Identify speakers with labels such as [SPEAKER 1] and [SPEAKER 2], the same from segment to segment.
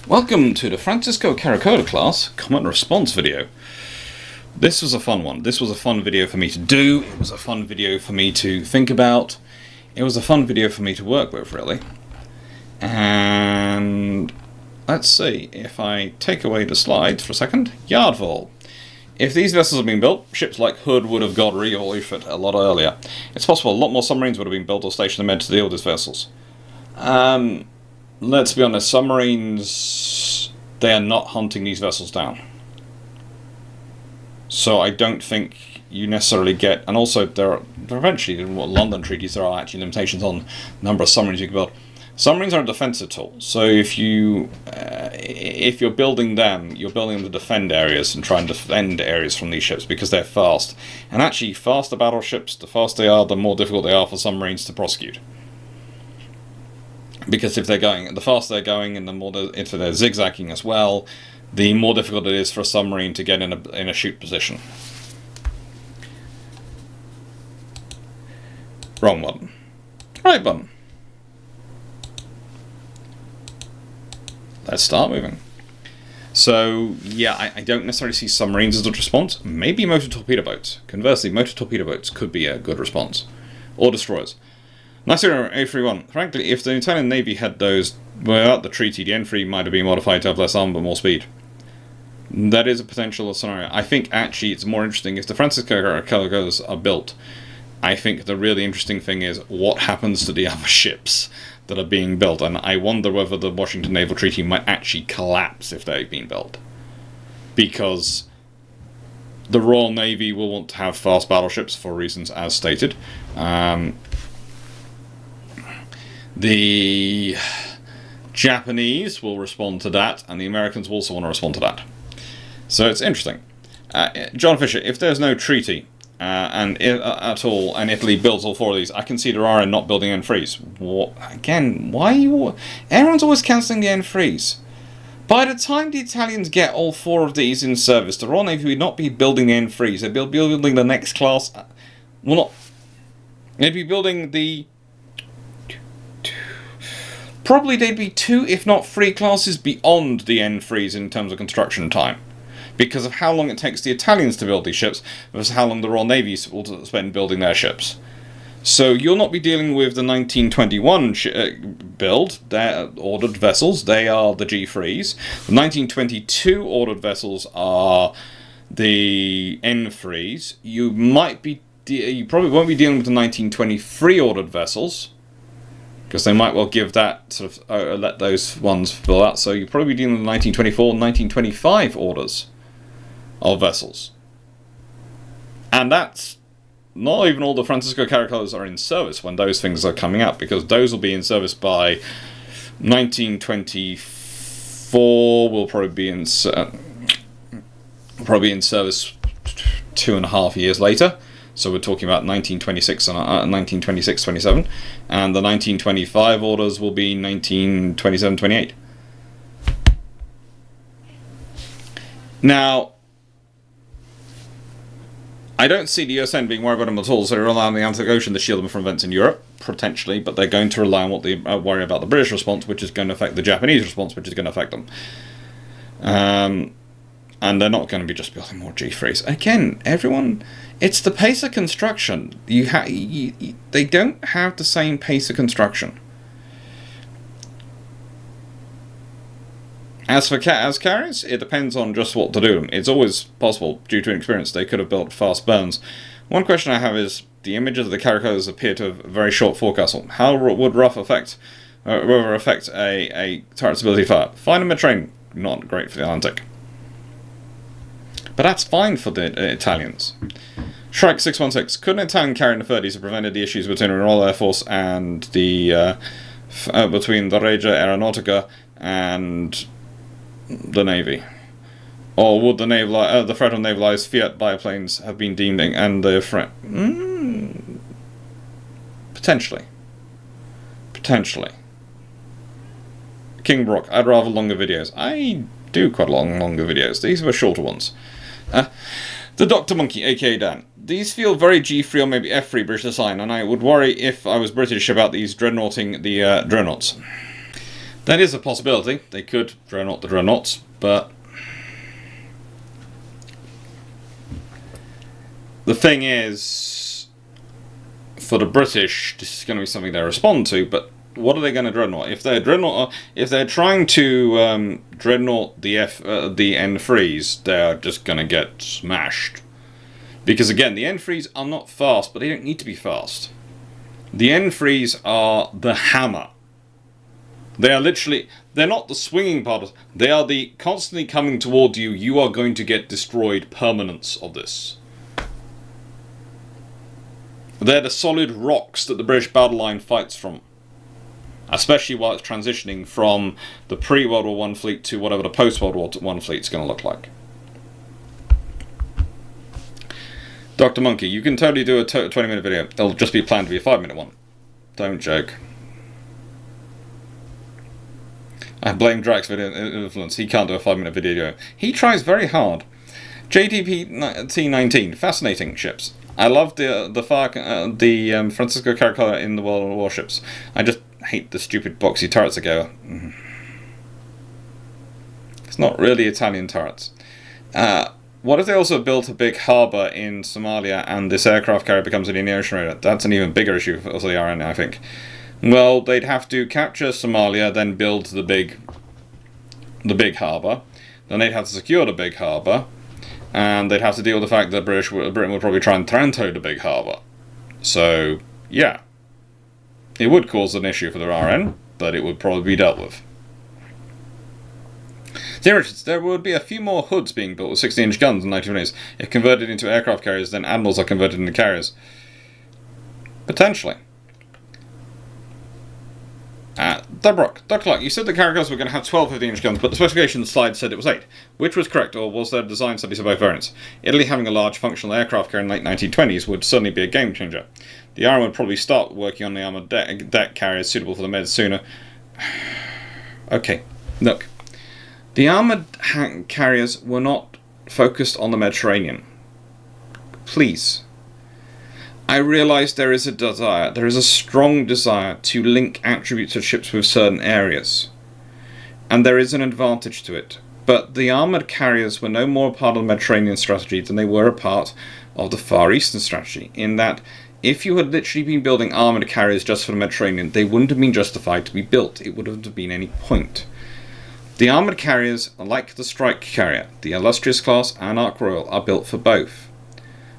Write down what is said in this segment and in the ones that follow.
[SPEAKER 1] Welcome to the Francesco Caracciolo class comment response video. This was a fun one. This was a fun video for me to do. It was a fun video for me to think about. It was a fun video for me to work with, really. And let's see, if I take away the slides for a second. Yardval. If these vessels had been built, ships like Hood would have got reefit a lot earlier. It's possible a lot more submarines would have been built or stationed meant to deal with these vessels. Let's be honest, submarines, they are not hunting these vessels down. So I don't think you necessarily get, and also there are eventually, in London treaties, there are actually limitations on the number of submarines you can build. Submarines are a defensive tool, so if you're building them, you're building them to defend areas and try and defend areas from these ships because they're fast. And actually, faster battleships, the faster they are, the more difficult they are for submarines to prosecute. Because if they're going, the faster they're going, and the more if they're zigzagging as well, the more difficult it is for a submarine to get in a shoot position. Wrong button. Right button. Let's start moving. So yeah, I don't necessarily see submarines as a response. Maybe motor torpedo boats. Conversely, motor torpedo boats could be a good response, or destroyers. Nice A31. Frankly, if the Italian Navy had those without the treaty, the N3 might have been modified to have less armor but more speed. That is a potential scenario. I think actually it's more interesting if the Francesco Caracciolo are built. I think the really interesting thing is what happens to the other ships that are being built, and I wonder whether the Washington Naval Treaty might actually collapse if they've been built. Because the Royal Navy will want to have fast battleships for reasons as stated. The Japanese will respond to that, and the Americans will also want to respond to that. So it's interesting. John Fisher, if there's no treaty at all, and Italy builds all four of these, I can see the RN not building N3s. Again, why are you... Everyone's always cancelling the N3s. By the time the Italians get all four of these in service, the Royal Navy would not be building the N3s. They'd be building the next class... Well, not... They'd be building the... Probably they'd be 2, if not 3 classes beyond the N3s in terms of construction time. Because of how long it takes the Italians to build these ships versus how long the Royal Navy will spend building their ships. So you'll not be dealing with the 1921 build, their ordered vessels, they are the G3s. The 1922 ordered vessels are the N3s. You probably won't be dealing with the 1923 ordered vessels, because they might well give that sort of let those ones fill out. So you're probably dealing with 1924 and 1925 orders of vessels. And that's not even all the Francesco Caracciolo are in service when those things are coming out, because those will be in service by 1924. Will probably be in service 2.5 years later. So we're talking about 1926 and 1926-27, and the 1925 orders will be 1927-28. Now, I don't see the USN being worried about them at all, so they rely on the Atlantic Ocean to shield them from events in Europe, potentially, but they're going to rely on what they worry about the British response, which is going to affect the Japanese response, which is going to affect them. And they're not going to be just building more G3s. Again, everyone... It's the pace of construction. They don't have the same pace of construction. As for carriers, it depends on just what to do them. It's always possible, due to inexperience, they could have built fast burns. One question I have is, the images of the Caracciolo appear to have very short forecastle. How would rough affect a turret's ability to fire? Fine in mid-train, not great for the Atlantic. But that's fine for the Italians. Shrike 616. Could an Italian carrier in the 30s have prevented the issues between the Royal Air Force and the between the Regia Aeronautica and the Navy? Or would the threat of navalized Fiat biplanes have been deemed and the threat? Potentially. King Brock. I'd rather longer videos. I do quite longer videos. These were shorter ones. The Dr. Monkey, aka Dan. These feel very G3 or maybe F3 British design, and I would worry if I was British about these dreadnoughting the dreadnoughts. That is a possibility. They could dreadnought the dreadnoughts, but the thing is, for the British, this is going to be something they respond to. But what are they going to dreadnought? If they're trying to dreadnought the N3s, they're just going to get smashed. Because again, the N3s are not fast, but they don't need to be fast. The N3s are the hammer. They are literally, they're not the swinging part, they are the constantly coming toward you, you are going to get destroyed permanence of this. They're the solid rocks that the British battle line fights from. Especially while it's transitioning from the pre-World War I fleet to whatever the post-World War I fleet is going to look like. Dr. Monkey, you can totally do a 20-minute video. It'll just be planned to be a 5-minute one. Don't joke. I blame Drax for influence. He can't do a 5-minute video. He tries very hard. JDP-T19, fascinating ships. I love the Francesco Caracciolo in the World Warships. I just hate the stupid boxy turrets that go. It's not really Italian turrets. What if they also built a big harbour in Somalia and this aircraft carrier becomes an Indian Ocean Raider? That's an even bigger issue for the RN, I think. Well, they'd have to capture Somalia, then build the big harbour. Then they'd have to secure the big harbour. And they'd have to deal with the fact that Britain would probably try and Taranto the big harbour. So, yeah. It would cause an issue for the RN, but it would probably be dealt with. There would be a few more hoods being built with 60-inch guns in the 1920s. If converted into aircraft carriers, then admirals are converted into carriers. Potentially. Dr. Clarke, you said the Caracciolo were going to have 12 50-inch guns, but the specification slide said it was 8. Which was correct, or was there design studies of both variants? Italy having a large functional aircraft carrier in the late 1920s would certainly be a game changer. The Army would probably start working on the armoured deck carriers suitable for the Med sooner. Okay, look. The armoured carriers were not focused on the Mediterranean. Please. I realise there is a strong desire to link attributes of ships with certain areas. And there is an advantage to it. But the armoured carriers were no more a part of the Mediterranean strategy than they were a part of the Far Eastern strategy, in that if you had literally been building armoured carriers just for the Mediterranean, they wouldn't have been justified to be built. It wouldn't have been any point. The armoured carriers, like the strike carrier, the Illustrious class and Ark Royal, are built for both.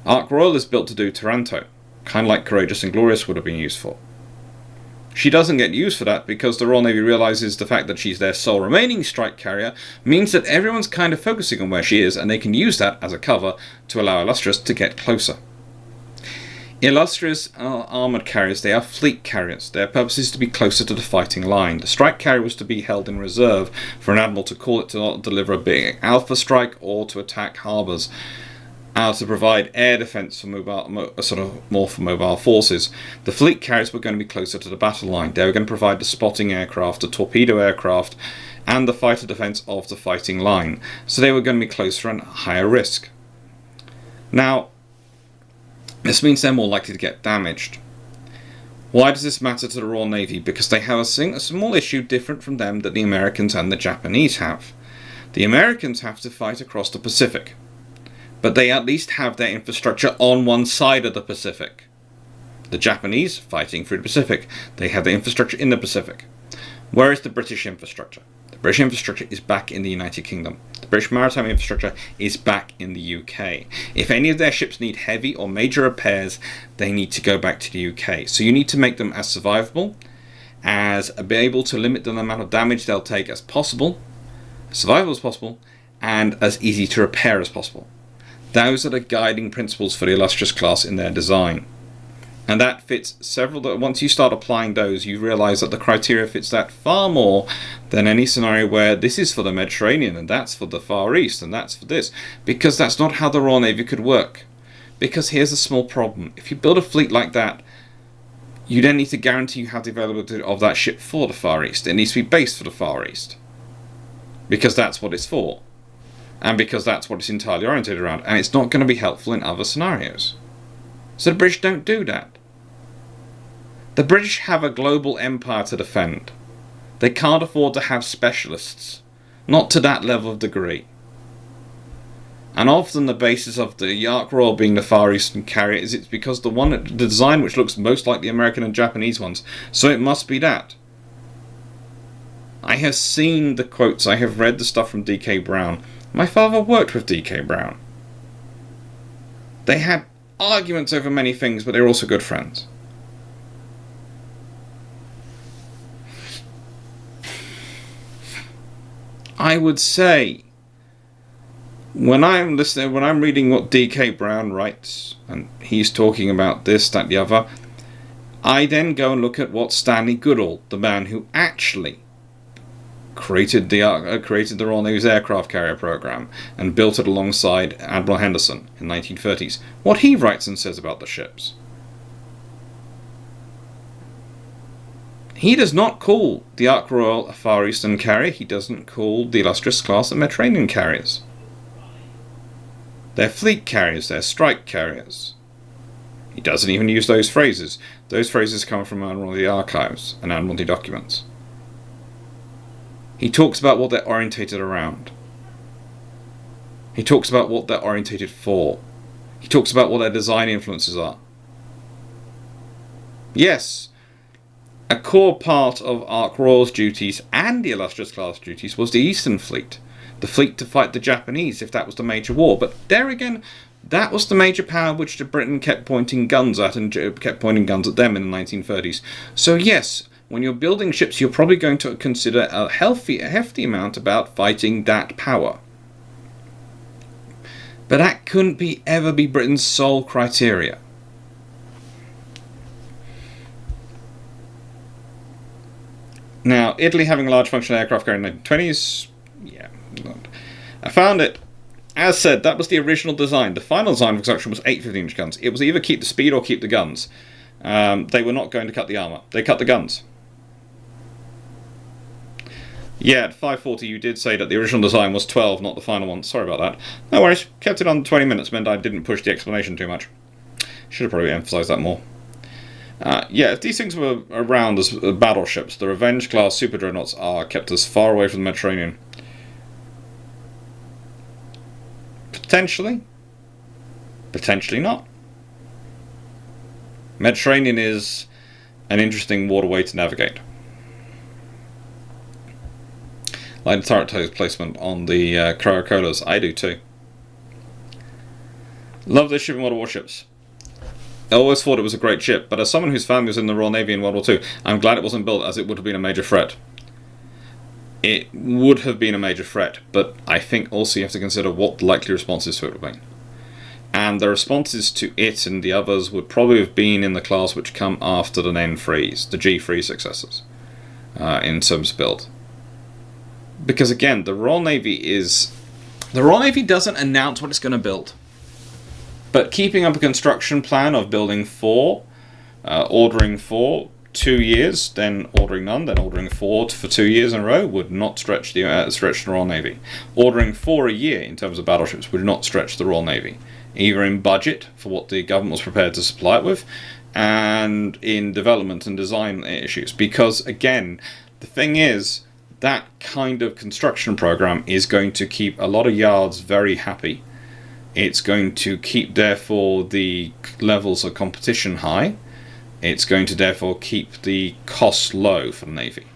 [SPEAKER 1] Ark Royal is built to do Taranto, kind of like Courageous and Glorious would have been used for. She doesn't get used for that because the Royal Navy realises the fact that she's their sole remaining strike carrier means that everyone's kind of focusing on where she is, and they can use that as a cover to allow Illustrious to get closer. Illustrious are armoured carriers. They are fleet carriers. Their purpose is to be closer to the fighting line. The strike carrier was to be held in reserve for an admiral to call it to deliver a big alpha strike or to attack harbours, to provide air defence for mobile forces. The fleet carriers were going to be closer to the battle line. They were going to provide the spotting aircraft, the torpedo aircraft, and the fighter defence of the fighting line. So they were going to be closer and higher risk. Now, this means they're more likely to get damaged. Why does this matter to the Royal Navy? Because they have a small issue different from them that the Americans and the Japanese have. The Americans have to fight across the Pacific, but they at least have their infrastructure on one side of the Pacific. The Japanese, fighting through the Pacific, they have their infrastructure in the Pacific. Where is the British infrastructure? The British infrastructure is back in the United Kingdom. The British maritime infrastructure is back in the UK. If any of their ships need heavy or major repairs, they need to go back to the UK. So you need to make them as survivable, as be able to limit the amount of damage they'll take as possible, survivable as possible, and as easy to repair as possible. Those are the guiding principles for the Illustrious class in their design. And that fits once you start applying those, you realise that the criteria fits that far more than any scenario where this is for the Mediterranean and that's for the Far East and that's for this. Because that's not how the Royal Navy could work. Because here's a small problem. If you build a fleet like that, you then need to guarantee you have the availability of that ship for the Far East. It needs to be based for the Far East. Because that's what it's for. And because that's what it's entirely oriented around. And it's not going to be helpful in other scenarios. So the British don't do that. The British have a global empire to defend. They can't afford to have specialists. Not to that level of degree. And often the basis of the Ark Royal being the Far Eastern carrier is it's because the design which looks most like the American and Japanese ones. So it must be that. I have seen the quotes, I have read the stuff from D.K. Brown. My father worked with D.K. Brown. They had arguments over many things, but they were also good friends. I would say, when I'm reading what D.K. Brown writes, and he's talking about this, that, the other, I then go and look at what Stanley Goodall, the man who actually created the Royal Navy's aircraft carrier program and built it alongside Admiral Henderson in the 1930s, what he writes and says about the ships. He does not call the Ark Royal a Far Eastern carrier. He doesn't call the illustrious class a Mediterranean carriers. They're fleet carriers, they're strike carriers. He doesn't even use those phrases. Those phrases come from Admiralty archives and Admiralty documents. He talks about what they're orientated around. He talks about what they're orientated for. He talks about what their design influences are. Yes, a core part of Ark Royal's duties and the illustrious class duties was the Eastern Fleet. The fleet to fight the Japanese if that was the major war. But there again, that was the major power which Britain kept pointing guns at and kept pointing guns at them in the 1930s. So yes, when you're building ships, you're probably going to consider a hefty amount about fighting that power. But that couldn't ever be Britain's sole criteria. Now, Italy having a large functional aircraft carrier in the 1920s, yeah. I found it, as said, that was the original design. The final design for construction was 8 15-inch guns. It was either keep the speed or keep the guns. They were not going to cut the armour. They cut the guns. Yeah, at 5:40 you did say that the original design was 12, not the final one. Sorry about that. No worries. Kept it on 20 minutes, meant I didn't push the explanation too much. Should have probably emphasised that more. Yeah, if these things were around as battleships, the Revenge-class super dreadnoughts are kept as far away from the Mediterranean. Potentially. Potentially not. Mediterranean is an interesting waterway to navigate. Like the turret toes placement on the Caracciolos. I do too. Love this ship in World War ships. I always thought it was a great ship, but as someone whose family was in the Royal Navy in World War II, I'm glad it wasn't built, as it would have been a major threat. It would have been a major threat, but I think also you have to consider what the likely responses to it would have been. And the responses to it and the others would probably have been in the class which come after the N3s, the G3 successors, in terms of build. Because again, the Royal Navy doesn't announce what it's going to build. But keeping up a construction plan of building 4, ordering 4, 2 years, then ordering none, then ordering 4 for 2 years in a row would not stretch the Royal Navy. Ordering 4 a year in terms of battleships would not stretch the Royal Navy, either in budget for what the government was prepared to supply it with, and in development and design issues. Because again, the thing is, that kind of construction program is going to keep a lot of yards very happy. It's going to keep, therefore, the levels of competition high. It's going to, therefore, keep the costs low for the Navy.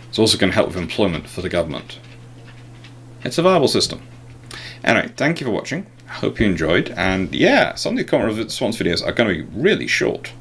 [SPEAKER 1] It's also going to help with employment for the government. It's a viable system. Anyway, thank you for watching. I hope you enjoyed. And yeah, some of the comment response videos are going to be really short.